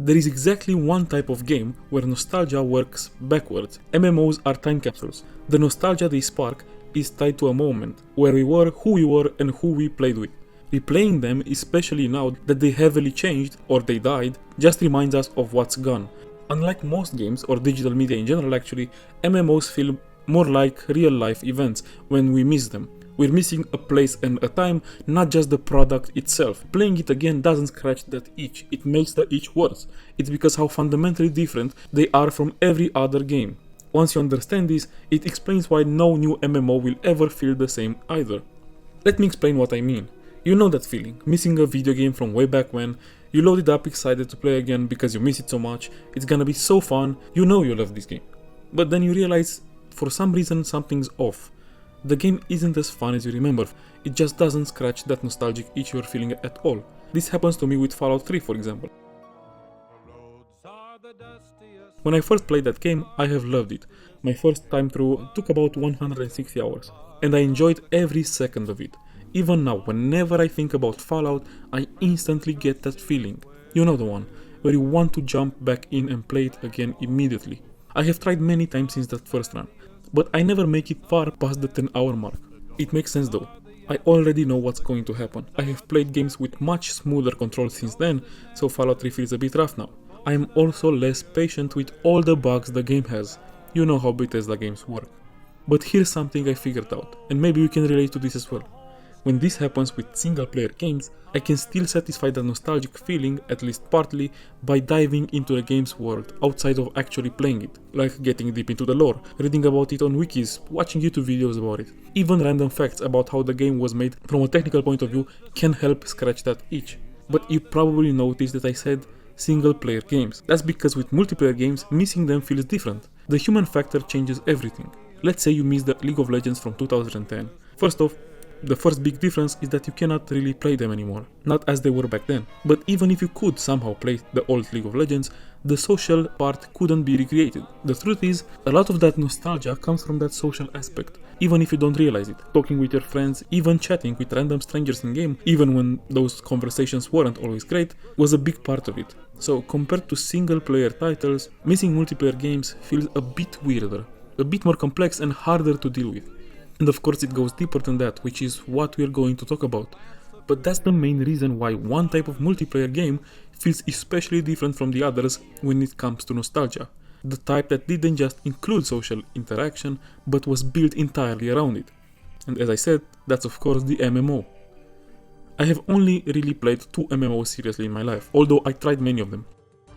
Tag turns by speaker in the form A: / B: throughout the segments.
A: There is exactly one type of game where nostalgia works backwards. MMOs are time capsules. The nostalgia they spark is tied to a moment, where we were, who we were, and who we played with. Replaying them, especially now that they heavily changed or they died, just reminds us of what's gone. Unlike most games or digital media in general actually, MMOs feel more like real life events when we miss them. We're missing a place and a time, not just the product itself. Playing it again doesn't scratch that itch, it makes the itch worse. It's because how fundamentally different they are from every other game. Once you understand this, it explains why no new MMO will ever feel the same either. Let me explain what I mean. You know that feeling, missing a video game from way back when, you load it up excited to play again because you miss it so much, it's gonna be so fun, you know you love this game. But then you realize, for some reason something's off. The game isn't as fun as you remember, it just doesn't scratch that nostalgic itch you're feeling at all. This happens to me with Fallout 3 for example. When I first played that game, I have loved it. My first time through took about 160 hours, and I enjoyed every second of it. Even now, whenever I think about Fallout, I instantly get that feeling. You know the one, where you want to jump back in and play it again immediately. I have tried many times since that first run, but I never make it far past the 10-hour mark. It makes sense though. I already know what's going to happen. I have played games with much smoother controls since then, so Fallout 3 feels a bit rough now. I am also less patient with all the bugs the game has. You know how Bethesda games work. But here's something I figured out, and maybe you can relate to this as well. When this happens with single-player games, I can still satisfy the nostalgic feeling, at least partly, by diving into the game's world outside of actually playing it, like getting deep into the lore, reading about it on wikis, watching YouTube videos about it. Even random facts about how the game was made from a technical point of view can help scratch that itch. But you probably noticed that I said single-player games. That's because with multiplayer games, missing them feels different. The human factor changes everything. Let's say you miss the League of Legends from 2010. First off, the first big difference is that you cannot really play them anymore, not as they were back then. But even if you could somehow play the old League of Legends, the social part couldn't be recreated. The truth is, a lot of that nostalgia comes from that social aspect, even if you don't realize it. Talking with your friends, even chatting with random strangers in game, even when those conversations weren't always great, was a big part of it. So compared to single player titles, missing multiplayer games feels a bit weirder, a bit more complex and harder to deal with. And of course it goes deeper than that, which is what we're going to talk about. But that's the main reason why one type of multiplayer game feels especially different from the others when it comes to nostalgia. The type that didn't just include social interaction, but was built entirely around it. And as I said, that's of course the MMO. I have only really played 2 MMOs seriously in my life, although I tried many of them.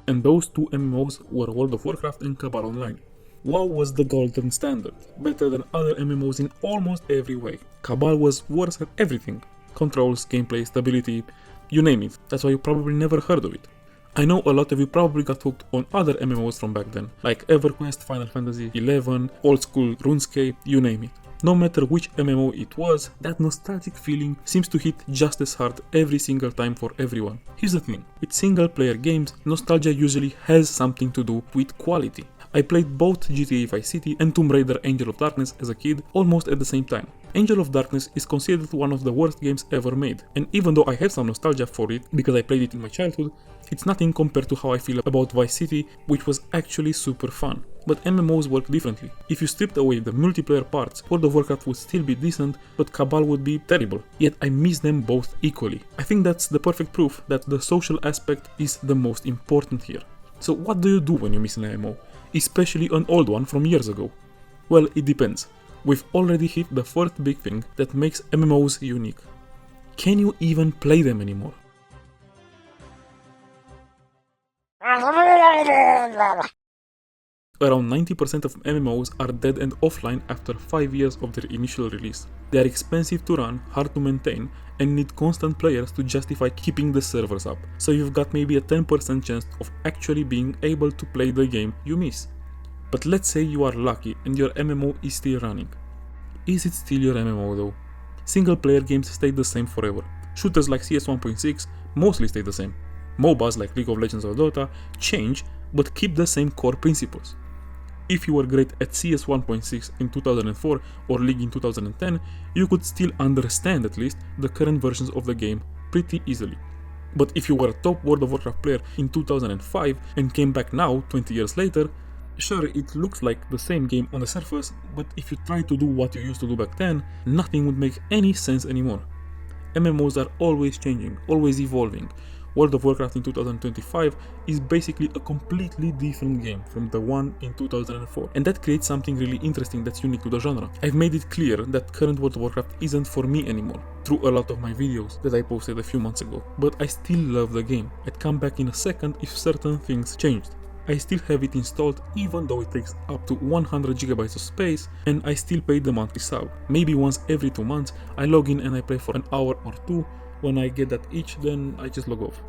A: And those 2 MMOs were World of Warcraft and Cabal Online. WoW was the golden standard, better than other MMOs in almost every way. Cabal was worse at everything. Controls, gameplay, stability, you name it. That's why you probably never heard of it. I know a lot of you probably got hooked on other MMOs from back then, like EverQuest, Final Fantasy XI, old school RuneScape, you name it. No matter which MMO it was, that nostalgic feeling seems to hit just as hard every single time for everyone. Here's the thing, with single player games, nostalgia usually has something to do with quality. I played both GTA Vice City and Tomb Raider Angel of Darkness as a kid almost at the same time. Angel of Darkness is considered one of the worst games ever made, and even though I have some nostalgia for it because I played it in my childhood, it's nothing compared to how I feel about Vice City, which was actually super fun. But MMOs work differently. If you stripped away the multiplayer parts, World of Warcraft would still be decent, but Cabal would be terrible. Yet I miss them both equally. I think that's the perfect proof that the social aspect is the most important here. So what do you do when you miss an MMO? Especially an old one from years ago? Well, it depends. We've already hit the first big thing that makes MMOs unique. Can you even play them anymore? Around 90% of MMOs are dead and offline after 5 years of their initial release. They are expensive to run, hard to maintain, and need constant players to justify keeping the servers up, so you've got maybe a 10% chance of actually being able to play the game you miss. But let's say you are lucky and your MMO is still running. Is it still your MMO though? Single player games stay the same forever. Shooters like CS 1.6 mostly stay the same. MOBAs like League of Legends or Dota change but keep the same core principles. If you were great at CS 1.6 in 2004 or League in 2010, you could still understand at least the current versions of the game pretty easily. But if you were a top World of Warcraft player in 2005 and came back now, 20 years later, sure, it looks like the same game on the surface, but if you try to do what you used to do back then, nothing would make any sense anymore. MMOs are always changing, always evolving. World of Warcraft in 2025 is basically a completely different game from the one in 2004, and that creates something really interesting that's unique to the genre. I've made it clear that current World of Warcraft isn't for me anymore, through a lot of my videos that I posted a few months ago, but I still love the game. I'd come back in a second if certain things changed. I still have it installed even though it takes up to 100 GB of space, and I still pay the monthly sub. Maybe once every 2 months I log in and I play for an hour or two. When I get that itch, then I just log off.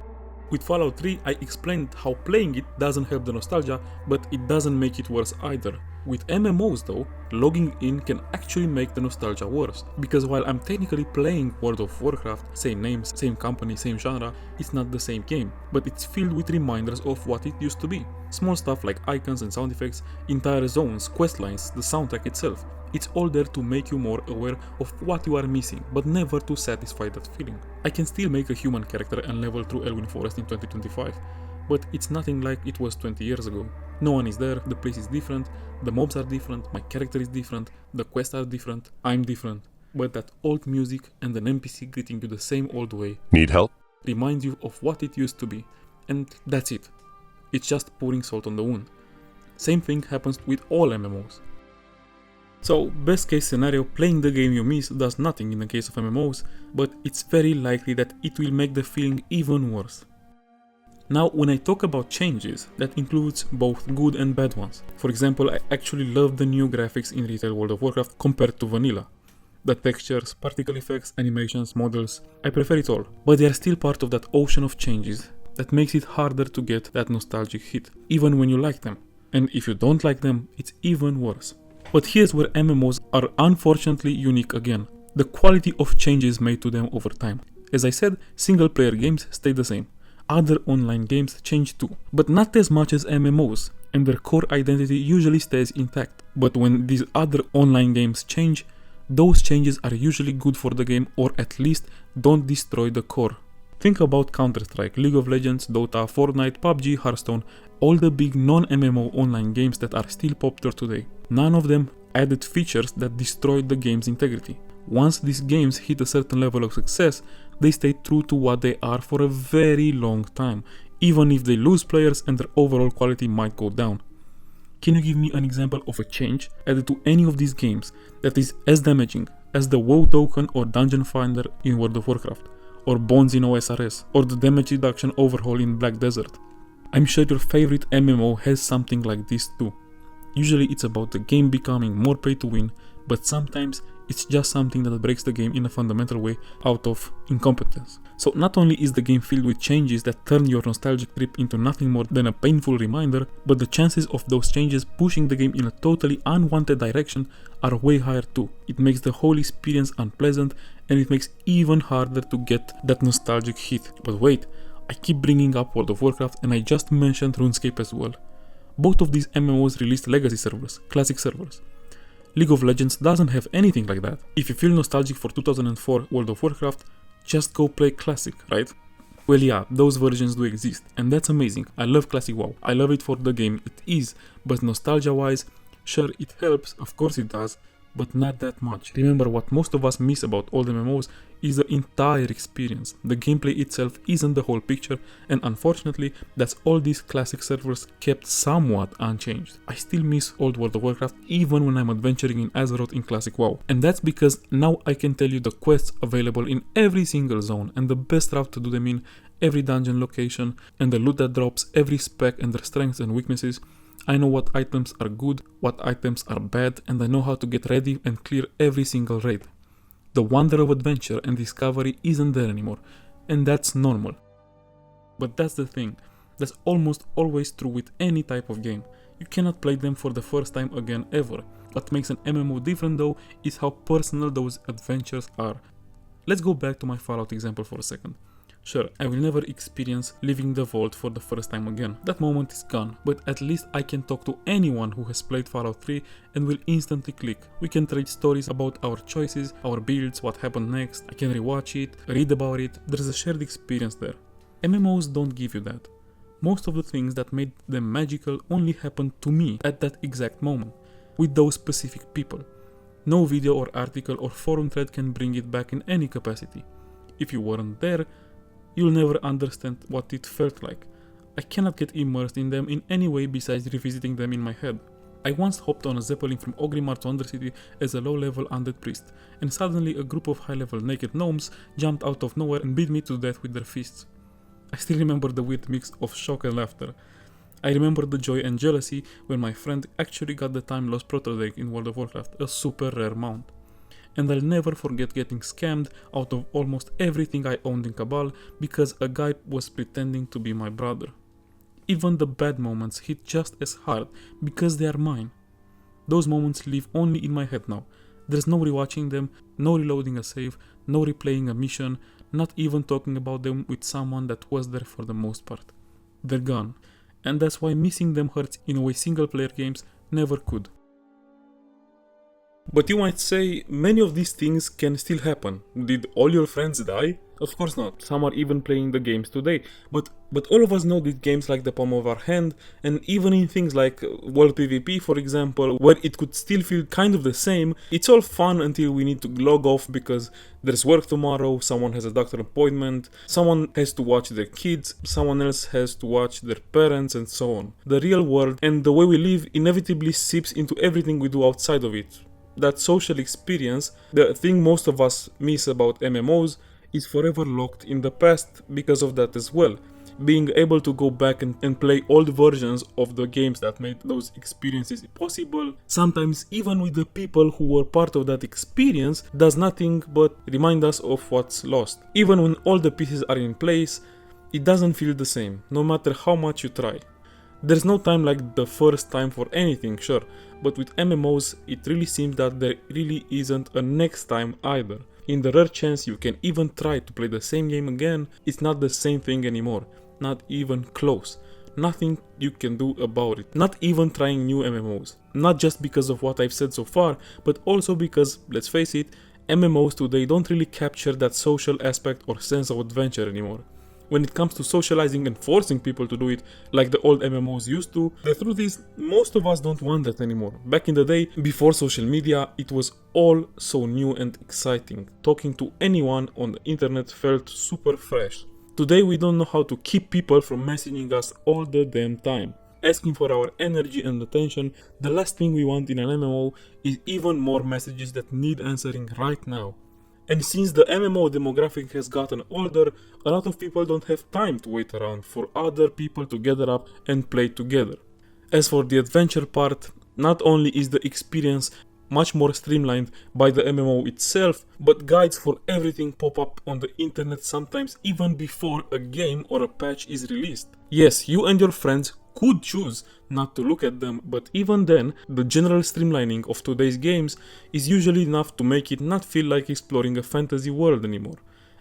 A: With Fallout 3, I explained how playing it doesn't help the nostalgia, but it doesn't make it worse either. With MMOs though, logging in can actually make the nostalgia worse, because while I'm technically playing World of Warcraft, same names, same company, same genre, it's not the same game, but it's filled with reminders of what it used to be. Small stuff like icons and sound effects, entire zones, questlines, the soundtrack itself. It's all there to make you more aware of what you are missing, but never to satisfy that feeling. I can still make a human character and level through Elwyn Forest in 2025, but it's nothing like it was 20 years ago. No one is there, the place is different, the mobs are different, my character is different, the quests are different, I'm different. But that old music and an NPC greeting you the same old way.
B: Need help?
A: Reminds you of what it used to be. And that's it. It's just pouring salt on the wound. Same thing happens with all MMOs. So, best case scenario, playing the game you miss does nothing in the case of MMOs, but it's very likely that it will make the feeling even worse. Now, when I talk about changes, that includes both good and bad ones. For example, I actually love the new graphics in retail World of Warcraft compared to vanilla. The textures, particle effects, animations, models, I prefer it all, but they are still part of that ocean of changes that makes it harder to get that nostalgic hit, even when you like them. And if you don't like them, it's even worse. But here's where MMOs are unfortunately unique again. The quality of changes made to them over time. As I said, single player games stay the same. Other online games change too, but not as much as MMOs, and their core identity usually stays intact. But when these other online games change, those changes are usually good for the game, or at least don't destroy the core. Think about Counter-Strike, League of Legends, Dota, Fortnite, PUBG, Hearthstone, all the big non-MMO online games that are still popular today. None of them added features that destroyed the game's integrity. Once these games hit a certain level of success, they stay true to what they are for a very long time, even if they lose players and their overall quality might go down. Can you give me an example of a change added to any of these games that is as damaging as the WoW token or Dungeon Finder in World of Warcraft, or Bones in OSRS, or the damage reduction overhaul in BlackDesert? I'm sure your favorite MMO has something like this too. Usually it's about the game becoming more pay to win, but sometimes it's just something that breaks the game in a fundamental way out of incompetence. So not only is the game filled with changes that turn your nostalgic trip into nothing more than a painful reminder, but the chances of those changes pushing the game in a totally unwanted direction are way higher too. It makes the whole experience unpleasant, and it makes even harder to get that nostalgic hit. But wait, I keep bringing up World of Warcraft and I just mentioned RuneScape as well. Both of these MMOs released legacy servers, classic servers. League of Legends doesn't have anything like that. If you feel nostalgic for 2004 World of Warcraft, just go play Classic, right? Well yeah, those versions do exist, and that's amazing. I love Classic WoW. I love it for the game it is, but nostalgia wise, sure it helps, of course it does, but not that much. Remember, what most of us miss about old MMOs is the entire experience. The gameplay itself isn't the whole picture, and unfortunately, that's all these classic servers kept somewhat unchanged. I still miss old World of Warcraft even when I'm adventuring in Azeroth in Classic WoW. And that's because now I can tell you the quests available in every single zone, and the best route to do them in, every dungeon location, and the loot that drops, every spec and their strengths and weaknesses. I know what items are good, what items are bad, and I know how to get ready and clear every single raid. The wonder of adventure and discovery isn't there anymore, and that's normal. But that's the thing, that's almost always true with any type of game. You cannot play them for the first time again ever. What makes an MMO different though is how personal those adventures are. Let's go back to my Fallout example for a second. Sure, I will never experience leaving the vault for the first time again. That moment is gone, but at least I can talk to anyone who has played Fallout 3 and will instantly click. We can trade stories about our choices, our builds, what happened next. I can rewatch it, read about it. There's a shared experience there. MMOs don't give you that. Most of the things that made them magical only happened to me at that exact moment, with those specific people. No video or article or forum thread can bring it back in any capacity. If you weren't there, you'll never understand what it felt like. I cannot get immersed in them in any way besides revisiting them in my head. I once hopped on a zeppelin from Ogrimmar to Undercity as a low-level undead priest, and suddenly a group of high-level naked gnomes jumped out of nowhere and beat me to death with their fists. I still remember the weird mix of shock and laughter. I remember the joy and jealousy when my friend actually got the time lost protodrake in World of Warcraft, a super rare mount. And I'll never forget getting scammed out of almost everything I owned in Cabal because a guy was pretending to be my brother. Even the bad moments hit just as hard because they are mine. Those moments live only in my head now. There's no rewatching them, no reloading a save, no replaying a mission, not even talking about them with someone that was there for the most part. They're gone. And that's why missing them hurts in a way single player games never could. But you might say, many of these things can still happen. Did all your friends die? Of course not. Some are even playing the games today. But all of us know these games like the palm of our hand, and even in things like World PvP, for example, where it could still feel kind of the same, it's all fun until we need to log off because there's work tomorrow, someone has a doctor appointment, someone has to watch their kids, someone else has to watch their parents, and so on. The real world and the way we live inevitably seeps into everything we do outside of it. That social experience, the thing most of us miss about MMOs, is forever locked in the past because of that as well. Being able to go back and play old versions of the games that made those experiences possible, sometimes even with the people who were part of that experience, does nothing but remind us of what's lost. Even when all the pieces are in place, it doesn't feel the same, no matter how much you try. There's no time like the first time for anything, sure, but with MMOs, it really seems that there really isn't a next time either. In the rare chance you can even try to play the same game again, it's not the same thing anymore. Not even close. Nothing you can do about it. Not even trying new MMOs. Not just because of what I've said so far, but also because, let's face it, MMOs today don't really capture that social aspect or sense of adventure anymore. When it comes to socializing and forcing people to do it like the old MMOs used to, the truth is, most of us don't want that anymore. Back in the day, before social media, it was all so new and exciting. Talking to anyone on the internet felt super fresh. Today we don't know how to keep people from messaging us all the damn time. Asking for our energy and attention, the last thing we want in an MMO is even more messages that need answering right now. And since the MMO demographic has gotten older, a lot of people don't have time to wait around for other people to gather up and play together. As for the adventure part, not only is the experience much more streamlined by the MMO itself, but guides for everything pop up on the internet sometimes even before a game or a patch is released. Yes, you and your friends could choose not to look at them, but even then, the general streamlining of today's games is usually enough to make it not feel like exploring a fantasy world anymore.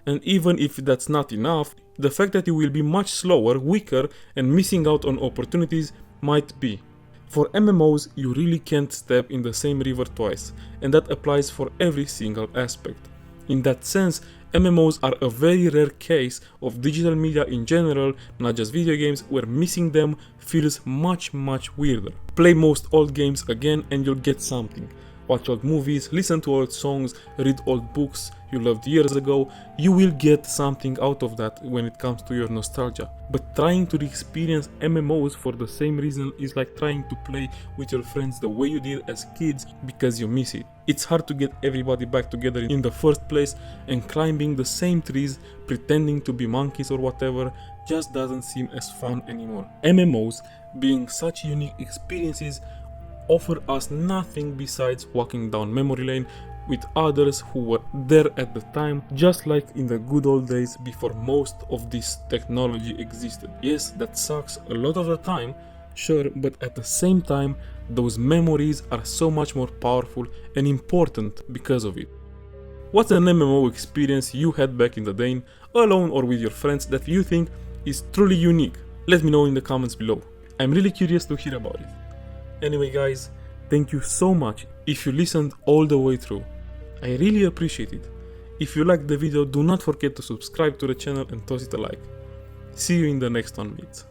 A: And even if that's not enough, the fact that you will be much slower, weaker, and missing out on opportunities might be. For MMOs, you really can't step in the same river twice, and that applies for every single aspect. In that sense, MMOs are a very rare case of digital media in general, not just video games, where missing them feels much weirder. Play most old games again and you'll get something. Watch old movies, listen to old songs, read old books you loved years ago, you will get something out of that when it comes to your nostalgia. But trying to experience MMOs for the same reason is like trying to play with your friends the way you did as kids because you miss it. It's hard to get everybody back together in the first place, and climbing the same trees, pretending to be monkeys or whatever, just doesn't seem as fun anymore. MMOs, being such unique experiences, offer us nothing besides walking down memory lane with others who were there at the time, just like in the good old days before most of this technology existed. Yes, that sucks a lot of the time, sure, but at the same time, those memories are so much more powerful and important because of it. What's an MMO experience you had back in the day, alone or with your friends, that you think is truly unique? Let me know in the comments below. I'm really curious to hear about it. Anyway guys, thank you so much if you listened all the way through. I really appreciate it. If you liked the video, do not forget to subscribe to the channel and toss it a like. See you in the next one, mates.